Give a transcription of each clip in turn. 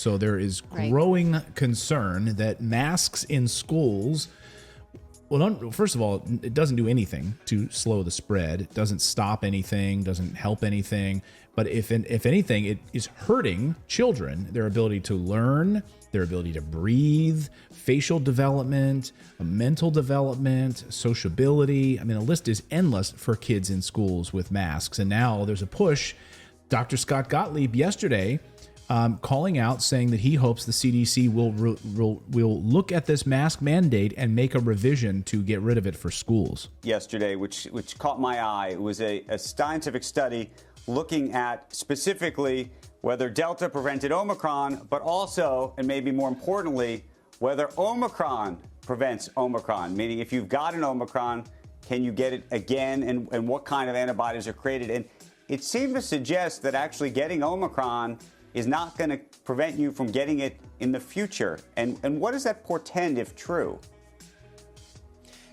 So there is growing concern that masks in schools, well, first of all, it doesn't do anything to slow the spread. It doesn't stop anything, doesn't help anything. But if anything, it is hurting children, their ability to learn, their ability to breathe, facial development, mental development, sociability. I mean, the list is endless for kids in schools with masks. And now there's a push. Dr. Scott Gottlieb yesterday calling out, saying that he hopes the CDC will look at this mask mandate and make a revision to get rid of it for schools. Yesterday, which caught my eye, it was a scientific study looking at specifically whether Delta prevented Omicron, but also, and maybe more importantly, whether Omicron prevents Omicron, meaning if you've got an Omicron, can you get it again, and what kind of antibodies are created? And it seemed to suggest that actually getting Omicron is not going to prevent you from getting it in the future. And what does that portend if true?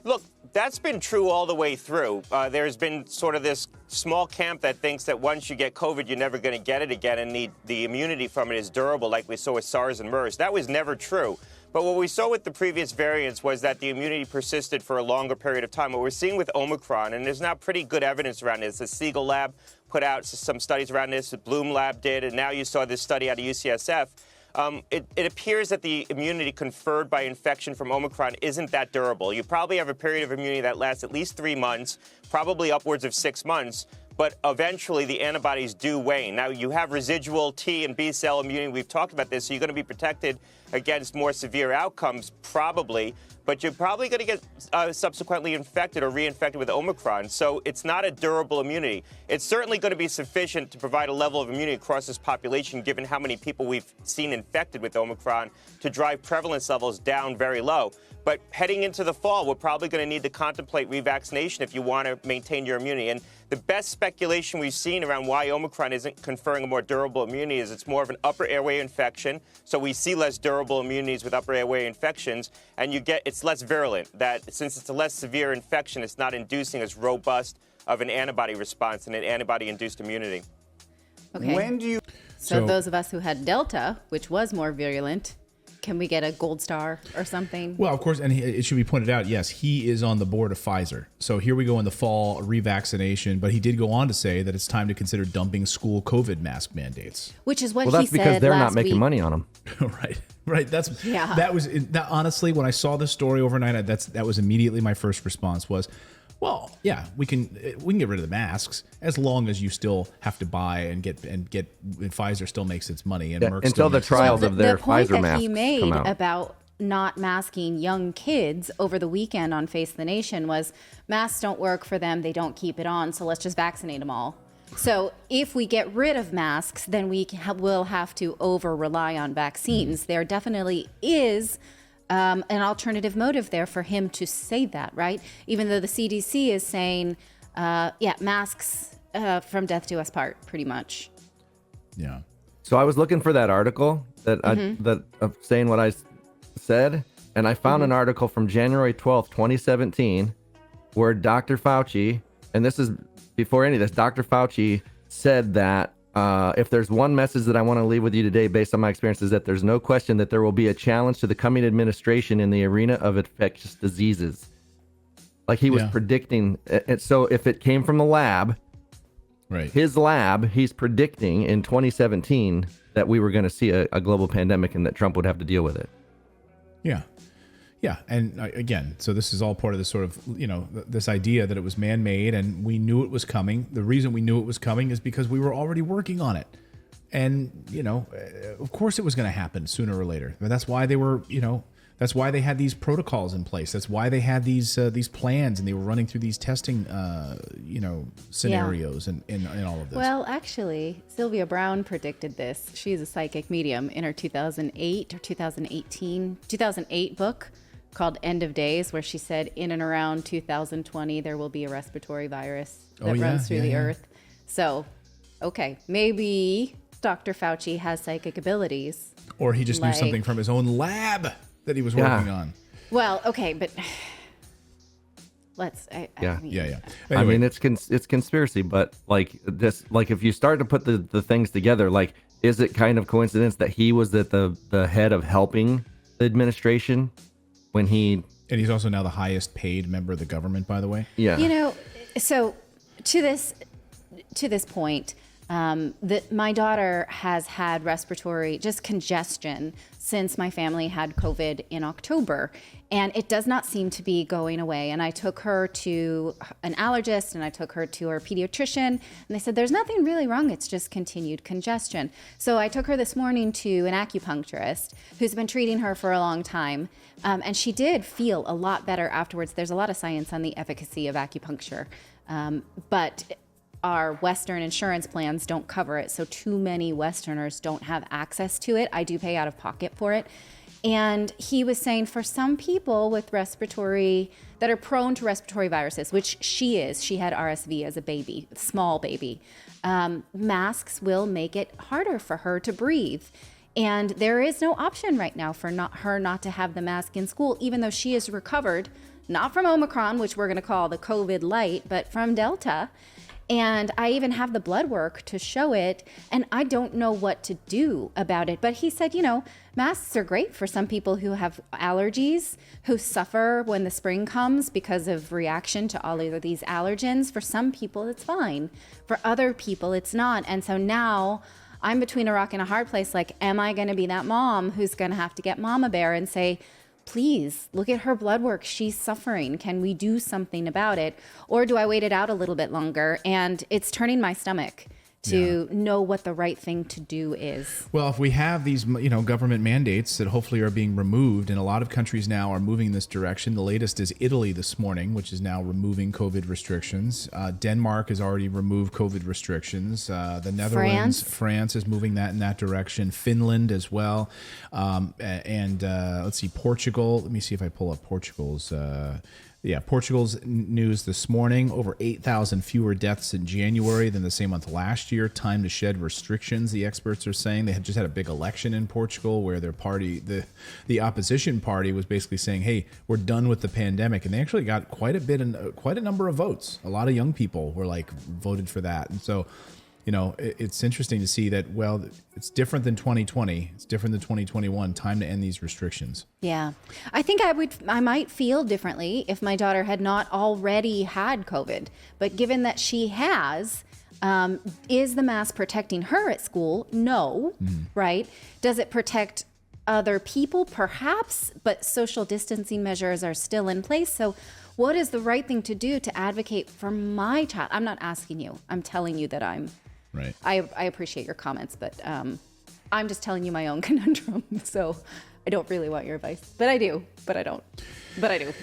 Look, that's been true all the way through. There's been sort of this small camp that thinks that once you get COVID, you're never going to get it again, and the immunity from it is durable, like we saw with SARS and MERS. That was never true. But what we saw with the previous variants was that the immunity persisted for a longer period of time. What we're seeing with Omicron, and there's now pretty good evidence around this. The Siegel lab put out some studies around this, the Bloom lab did, and now you saw this study out of UCSF. It appears that the immunity conferred by infection from Omicron isn't that durable. You probably have a period of immunity that lasts at least 3 months, probably upwards of 6 months, but eventually the antibodies do wane. Now, you have residual T and B cell immunity. We've talked about this, so you're going to be protected against more severe outcomes, probably, but you're probably going to get subsequently infected or reinfected with Omicron. So it's not a durable immunity. It's certainly going to be sufficient to provide a level of immunity across this population, given how many people we've seen infected with Omicron, to drive prevalence levels down very low. But heading into the fall, we're probably going to need to contemplate revaccination if you want to maintain your immunity. And the best speculation we've seen around why Omicron isn't conferring a more durable immunity is it's more of an upper airway infection. So we see less durable immunities with upper airway infections, and it's less virulent. That since it's a less severe infection, it's not inducing as robust of an antibody response and an antibody-induced immunity. Okay. When do you... So those of us who had Delta, which was more virulent, can we get a gold star or something? Well, of course, and it should be pointed out, yes, he is on the board of Pfizer. So here we go in the fall, revaccination, but he did go on to say that it's time to consider dumping school COVID mask mandates. Which is what Well, he that's said because they're last not making week. money on them. Right. Honestly, when I saw this story overnight, that was immediately my first response was, well, yeah, we can get rid of the masks as long as you still have to buy and get and Pfizer still makes its money and Merck until the trials of their the point Pfizer that masks he made come out. about not masking young kids over the weekend on Face the Nation was masks don't work for them. They don't keep it on. So let's just vaccinate them all. So if we get rid of masks, then will have to over rely on vaccines. There definitely is an alternative motive there for him to say that, right? Even though the CDC is saying, masks from death do us part, pretty much. Yeah. So I was looking for that article that saying what I said, and I found an article from January 12th, 2017, where Dr. Fauci, and this is before any of this, Dr. Fauci said that if there's one message that I want to leave with you today based on my experience is that there's no question that there will be a challenge to the coming administration in the arena of infectious diseases. Like he was predicting. And so if it came from the lab, right, his lab, he's predicting in 2017 that we were going to see a global pandemic and that Trump would have to deal with it. Yeah. And again, so this is all part of this sort of, this idea that it was man-made and we knew it was coming. The reason we knew it was coming is because we were already working on it. And, of course it was going to happen sooner or later. But that's why they were, that's why they had these protocols in place. That's why they had these plans and they were running through these testing, scenarios and all of this. Well, actually, Sylvia Brown predicted this. She's a psychic medium in her 2008 or 2008 book called End of Days, where she said in and around 2020, there will be a respiratory virus that runs through the earth. So, okay, maybe Dr. Fauci has psychic abilities. Or he just knew something from his own lab that he was working on. Well, okay, but let's. Anyway. I mean, it's conspiracy, but like this, like if you start to put the things together, like is it kind of coincidence that he was at the head of helping the administration when he... And he's also now the highest paid member of the government, by the way. Yeah. You know, so to this point, that my daughter has had respiratory just congestion since my family had COVID in October, and it does not seem to be going away. And I took her to an allergist and I took her to her pediatrician, and they said there's nothing really wrong, it's just continued congestion. So I took her this morning to an acupuncturist who's been treating her for a long time, and she did feel a lot better afterwards. There's a lot of science on the efficacy of acupuncture, but our Western insurance plans don't cover it, so too many Westerners don't have access to it. I do pay out of pocket for it. And he was saying for some people with respiratory, that are prone to respiratory viruses, which she is, she had RSV as a baby, small baby, masks will make it harder for her to breathe. And there is no option right now for her not to have the mask in school, even though she is recovered, not from Omicron, which we're gonna call the COVID light, but from Delta. And I even have the blood work to show it, and I don't know what to do about it. But he said, you know, masks are great for some people who have allergies, who suffer when the spring comes because of reaction to all of these allergens. For some people, it's fine. For other people, it's not. And so now I'm between a rock and a hard place. Like, am I going to be that mom who's going to have to get Mama Bear and say, please look at her blood work, she's suffering, can we do something about it? Or do I wait it out a little bit longer? And it's turning my stomach to know what the right thing to do is. Well, if we have these, government mandates that hopefully are being removed, and a lot of countries now are moving in this direction. The latest is Italy this morning, which is now removing COVID restrictions. Denmark has already removed COVID restrictions. The Netherlands, France is moving in that direction. Finland as well. Let's see, Portugal. Let me see if I pull up Portugal's. Portugal's news this morning, over 8,000 fewer deaths in January than the same month last year. Time to shed restrictions, the experts are saying. They had just had a big election in Portugal where their party, the opposition party, was basically saying, hey, we're done with the pandemic. And they actually got quite a number of votes. A lot of young people were voted for that. And so, it's interesting to see that, well, it's different than 2020. It's different than 2021. Time to end these restrictions. Yeah. I think I might feel differently if my daughter had not already had COVID. But given that she has, is the mask protecting her at school? No. Right? Does it protect other people? Perhaps. But social distancing measures are still in place. So what is the right thing to do to advocate for my child? I'm not asking you. I'm telling you that I'm... Right. I appreciate your comments, but I'm just telling you my own conundrum. So I don't really want your advice, but I do, but I don't, but I do.